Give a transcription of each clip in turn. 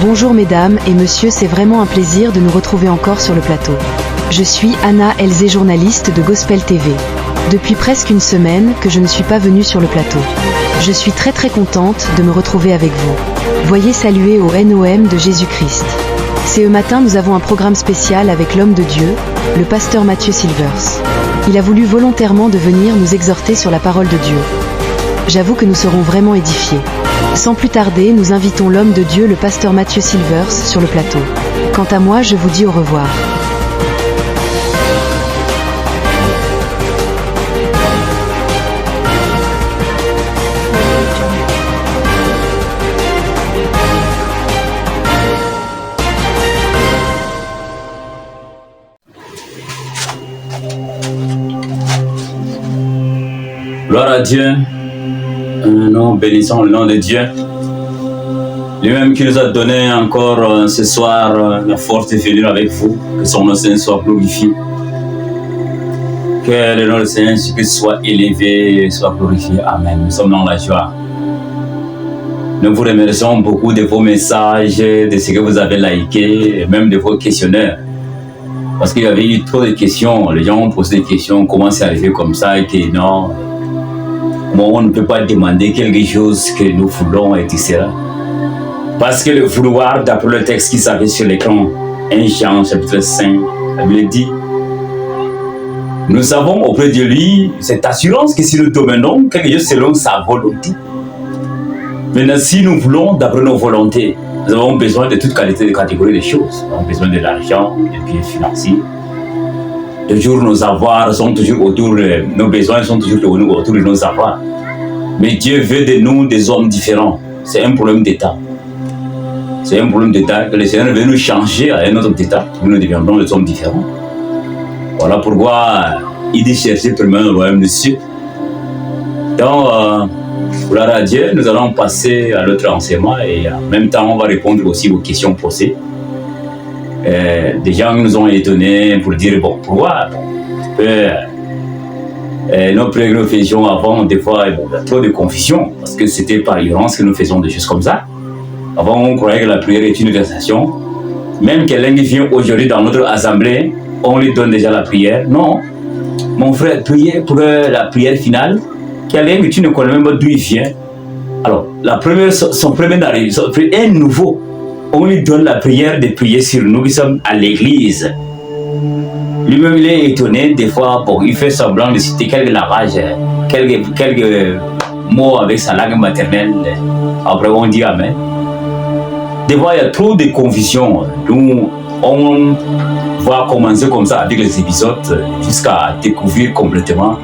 Bonjour mesdames et messieurs, c'est vraiment un plaisir de nous retrouver encore sur le plateau. Je suis Anna Elzé, journaliste de Gospel TV. Depuis presque une semaine que je ne suis pas venue sur le plateau. Je suis très contente de me retrouver avec vous. Voyez saluer au NOM de Jésus-Christ. Ce matin, nous avons un programme spécial avec l'homme de Dieu, le pasteur Mathieu Silvers. Il a voulu volontairement de venir nous exhorter sur la parole de Dieu. J'avoue que nous serons vraiment édifiés. Sans plus tarder, nous invitons l'homme de Dieu, le pasteur Mathieu Silvers, sur le plateau. Quant à moi, je vous dis au revoir. Gloire à Dieu. Nous bénissons le nom de Dieu. Lui-même qui nous a donné encore ce soir la force de venir avec vous. Que son nom soit glorifié. Que le nom du Seigneur soit élevé, soit glorifié. Amen. Nous sommes dans la joie. Nous vous remercions beaucoup de vos messages, de ce que vous avez liké, et même de vos questionnaires. Parce qu'il y avait eu trop de questions. Les gens ont posé des questions. Comment c'est arrivé comme ça et que non. On ne peut pas demander quelque chose que nous voulons, etc. Parce que le vouloir, d'après le texte qui s'affiche sur l'écran, 1 Jean chapitre 5, la Bible dit, nous avons auprès de lui cette assurance que si nous demandons quelque chose selon sa volonté. Maintenant, si nous voulons, d'après nos volontés, nous avons besoin de toute qualité de catégorie de choses. Nous avons besoin de l'argent, des biens financiers. Toujours nos avoirs sont toujours autour de nos besoins, sont toujours autour de nos avoirs. Mais Dieu veut de nous des hommes différents. C'est un problème d'état. C'est un problème d'état que le Seigneur veut nous changer à un autre état. Nous deviendrons des hommes différents. Voilà pourquoi il dit chercher premièrement le royaume des cieux. Donc, gloire à Dieu, nous allons passer à l'autre enseignement et en même temps, on va répondre aussi aux questions posées. Des gens nous ont étonnés pour dire bon, pourquoi nos prières que nous faisions avant, des fois, il y a trop de confusion parce que c'était par ignorance que nous faisions des choses comme ça. Avant, on croyait que la prière est une versation. Même quelqu'un qui vient aujourd'hui dans notre assemblée, on lui donne déjà la prière. Non, mon frère, prier pour la prière finale, quelqu'un que tu ne connais même pas d'où il vient. Alors, la première, son premier arrivée, un nouveau. On lui donne la prière de prier sur nous qui sommes à l'église. Lui-même, il est étonné. Des fois, bon, il fait semblant de citer quelques lavages, quelques mots avec sa langue maternelle. Après, on dit Amen. Des fois, il y a trop de confusion. Nous, on va commencer comme ça avec les épisodes jusqu'à découvrir complètement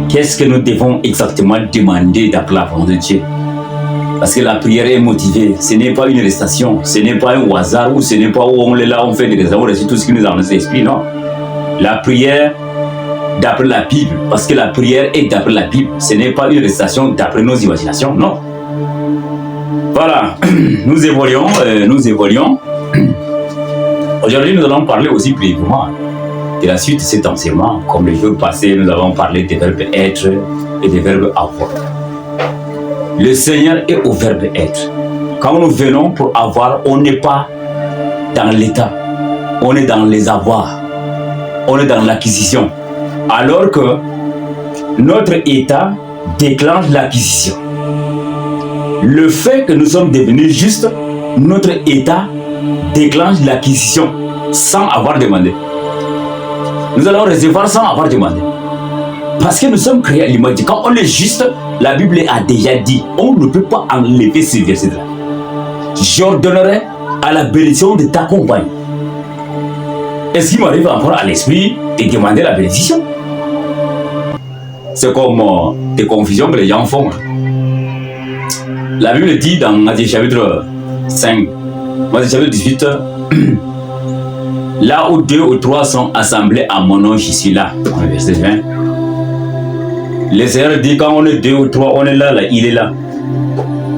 qu'est-ce que nous devons exactement demander d'après la volonté de Dieu. Parce que la prière est motivée, ce n'est pas une restation, ce n'est pas un hasard ou ce n'est pas où on est là, on fait des raisons, on récite tout ce qui nous a dans l'esprit, non. La prière d'après la Bible, parce que la prière est d'après la Bible, ce n'est pas une restation d'après nos imaginations, non. Voilà, nous évoluons. Aujourd'hui, nous allons parler aussi brièvement de la suite de cet enseignement. Comme les jours passés, nous avons parlé des verbes être et des verbes avoir. Le Seigneur est au verbe être. Quand nous venons pour avoir, on n'est pas dans l'état. On est dans les avoirs. On est dans l'acquisition. Alors que notre état déclenche l'acquisition. Le fait que nous sommes devenus justes, notre état déclenche l'acquisition sans avoir demandé. Nous allons recevoir sans avoir demandé. Parce que nous sommes créés à l'image de Dieu. Quand on est juste, la Bible a déjà dit, on ne peut pas enlever ce verset-là. J'ordonnerai à la bénédiction de ta compagne. Est-ce qu'il m'arrive encore à l'esprit de demander la bénédiction? C'est comme des confusions que les gens font. La Bible dit dans Matthieu chapitre 5, Matthieu chapitre 18, là où 2 ou 3 sont assemblés à mon nom, je suis là. Verset 20. Le Seigneur dit quand on est 2 ou 3, on est là, il est là.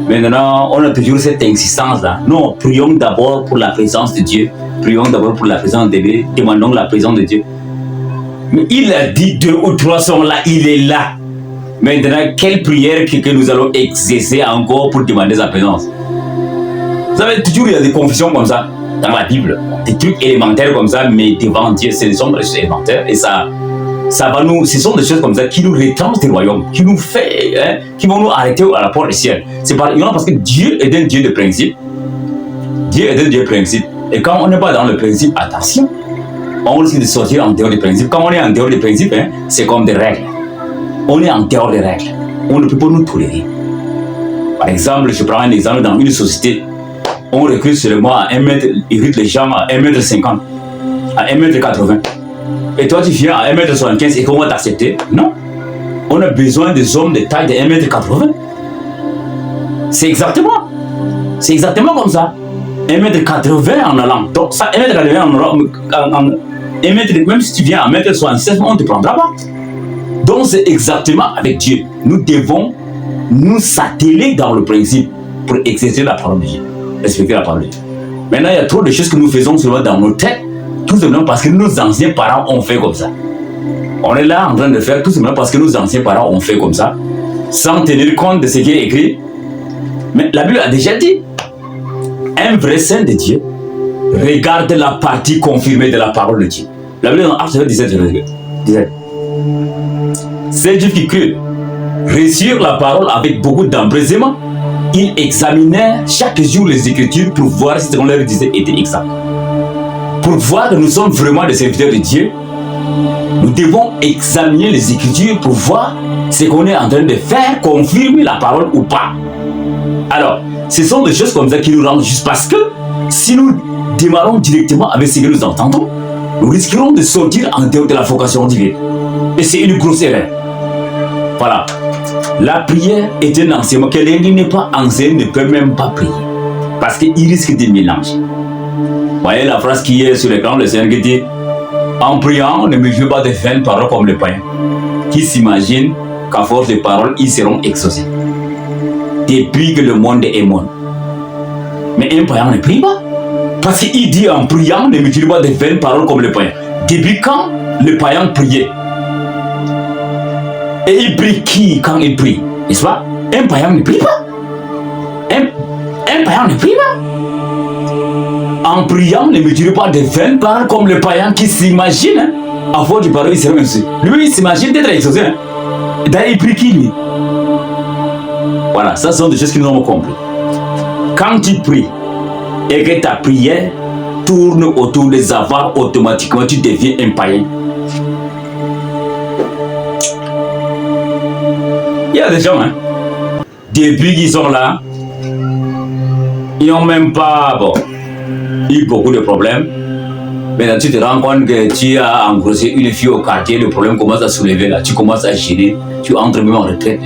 Maintenant, on a toujours cette insistance là. Non, prions d'abord pour la présence de Dieu. Prions d'abord pour la présence de Dieu. Demandons la présence de Dieu. Mais il a dit 2 ou 3 sont là, il est là. Maintenant, quelle prière que nous allons exercer encore pour demander sa présence? Vous savez, toujours il y a des confusions comme ça dans la Bible. Des trucs élémentaires comme ça, mais devant Dieu, ce sont des choses élémentaires. Et ça va nous, ce sont des choses comme ça qui nous retranchent du royaume, qui nous fait, qui vont nous arrêter à la porte du ciel. C'est parce que Dieu est un Dieu de principe. Dieu est un Dieu de principe. Et quand on n'est pas dans le principe, attention, on risque de sortir en dehors des principes. Quand on est en dehors des principes, c'est comme des règles. On est en dehors des règles. On ne peut pas nous tolérer. Par exemple, je prends un exemple dans une société. On recrute seulement à 1 mètre, ils recrutent les gens à 1,50 m, à 1,80 m. Et toi, tu viens à 1,75 m et comment t'accepter? Non. On a besoin des hommes de taille de 1,80 m. C'est exactement comme ça. 1,80 m en allant. Donc, ça, 1,80 m en allant, même si tu viens à 1,76 m, on ne te prendra pas. Donc, c'est exactement avec Dieu. Nous devons nous atteler dans le principe pour exercer la parole de Dieu. Respecter la parole de Dieu. Maintenant, il y a trop de choses que nous faisons seulement dans nos têtes, tout simplement parce que nos anciens parents ont fait comme ça. On est là en train de faire tout simplement parce que nos anciens parents ont fait comme ça, sans tenir compte de ce qui est écrit. Mais la Bible a déjà dit, un vrai saint de Dieu regarde la partie confirmée de la parole de Dieu. La Bible dans Actes 17. Ces Juifs qui crurent reçurent la parole avec beaucoup d'empressement. Ils examinaient chaque jour les Écritures pour voir si ce qu'on leur disait était exact. Pour voir que nous sommes vraiment des serviteurs de Dieu, nous devons examiner les Écritures pour voir ce qu'on est en train de faire, confirmer la parole ou pas. Alors, ce sont des choses comme ça qui nous rendent juste parce que si nous démarrons directement avec ce que nous entendons, nous risquerons de sortir en dehors de la vocation divine. Et c'est une grosse erreur. Voilà. La prière est un enseignement. Quelqu'un qui n'est pas enseigné ne peut même pas prier. Parce qu'il risque de mélanger. Vous voyez la phrase qui est sur l'écran, le Seigneur qui dit en priant, ne mesure pas de vaines paroles comme les païens, qui s'imaginent qu'à force de paroles, ils seront exaucés. Depuis que le monde est monde. Mais un païen ne prie pas. Parce qu'il dit en priant, ne mesure pas de vaines paroles comme les païens. Depuis quand le païen priait? Et il prie qui quand il prie? N'est-ce pas? Un païen ne prie pas. Un païen ne prie pas. En priant, ne mesure pas de vaines paroles comme le païen qui s'imagine à force de parole, il sera exaucé. Lui, il s'imagine d'être exaucé. D'ailleurs, il prie qui lui? Voilà, ça sont des choses que nous avons compris. Quand tu pries et que ta prière tourne autour des avoirs, automatiquement tu deviens un païen. Il y a des gens, depuis qu'ils sont là, ils n'ont même pas eu beaucoup de problèmes. Maintenant, tu te rends compte que tu as engrossé une fille au quartier, le problème commence à soulever là, tu commences à gérer, tu entres même en retraite,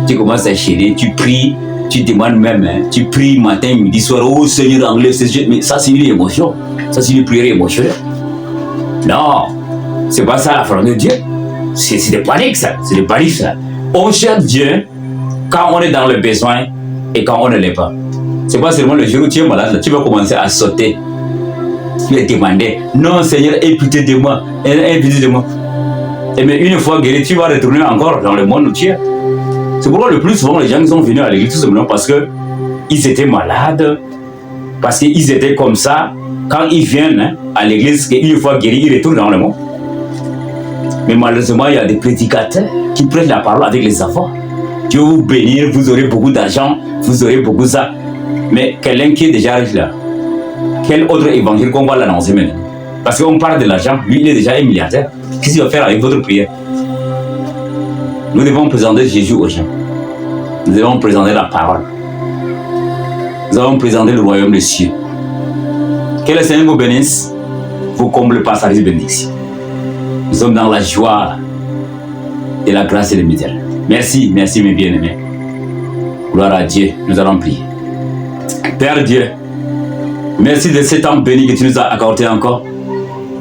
tu commences à gérer, tu pries, tu demandes même, tu pries matin, midi, soir, oh Seigneur, enlève ces yeux, mais ça c'est une émotion, ça c'est une prière émotionnelle. Non, c'est pas ça la parole de Dieu, c'est des paniques ça, c'est des paniques ça. On cherche Dieu quand on est dans le besoin et quand on ne l'est pas. C'est pas seulement le jour où tu es malade, là, tu vas commencer à sauter. Tu vas demander, non Seigneur, aie pitié de moi, aie pitié de moi. Et mais une fois guéri, tu vas retourner encore dans le monde où tu es. C'est pourquoi le plus souvent les gens qui sont venus à l'église tout simplement parce qu'ils étaient malades, parce qu'ils étaient comme ça. Quand ils viennent à l'église, une fois guéris, ils retournent dans le monde. Mais malheureusement, il y a des prédicateurs qui prennent la parole avec les enfants. Dieu vous bénir, vous aurez beaucoup d'argent, vous aurez beaucoup de ça. Mais quelqu'un qui est déjà riche là, quel autre évangile qu'on va l'annoncer maintenant? Parce qu'on parle de l'argent, lui il est déjà un milliardaire. Qu'est-ce qu'il va faire avec votre prière? Nous devons présenter Jésus aux gens. Nous devons présenter la parole. Nous devons présenter le royaume des cieux. Que le Seigneur vous bénisse, vous comble par sa bénédiction. Nous sommes dans la joie et la grâce et le misère. Merci, merci mes bien-aimés. Gloire à Dieu, nous allons prier. Père Dieu, merci de cet temps béni que tu nous as accordé encore.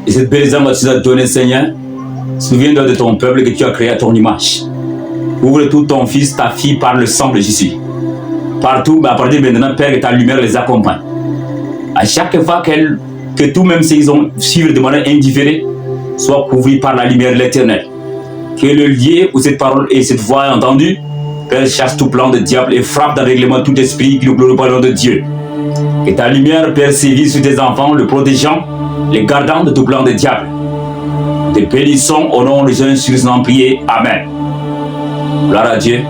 Et cette belle âme que tu nous as donné, Seigneur. Souviens-toi de ton peuple que tu as créé à ton image. Ouvre tout ton fils, ta fille par le sang de Jésus. Partout, à partir de maintenant, Père, que ta lumière les accompagne. À chaque fois que tout, même s'ils ont suivi de manière indifférée, soit couvert par la lumière de l'Éternel. Que le lieu où cette parole et cette voix est entendue, Père, chasse tout plan de diable et frappe d'aveuglement tout esprit qui ne glorifie pas le nom de Dieu. Que ta lumière persévère sur tes enfants, le protégeant, les gardant de tout plan de diable. Te bénissons au nom de Jésus, en prier. Amen. Gloire à Dieu.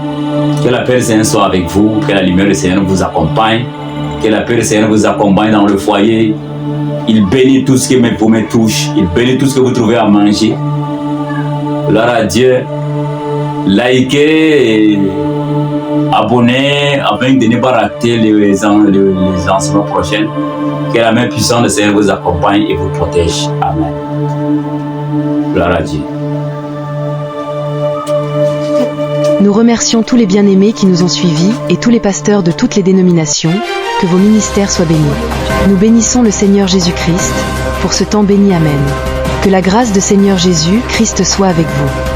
Que la paix du Seigneur soit avec vous. Que la lumière du Seigneur vous accompagne. Que la paix du Seigneur vous accompagne dans le foyer. Il bénit tout ce qui vous me touche. Il bénit tout ce que vous trouvez à manger. Gloire à Dieu. Likez et abonnez afin de ne pas rater les enseignements prochains. Que la main puissante du Seigneur vous accompagne et vous protège. Amen. Gloire à Dieu. Nous remercions tous les bien-aimés qui nous ont suivis et tous les pasteurs de toutes les dénominations. Que vos ministères soient bénis. Nous bénissons le Seigneur Jésus-Christ pour ce temps béni. Amen. Que la grâce de Seigneur Jésus-Christ soit avec vous.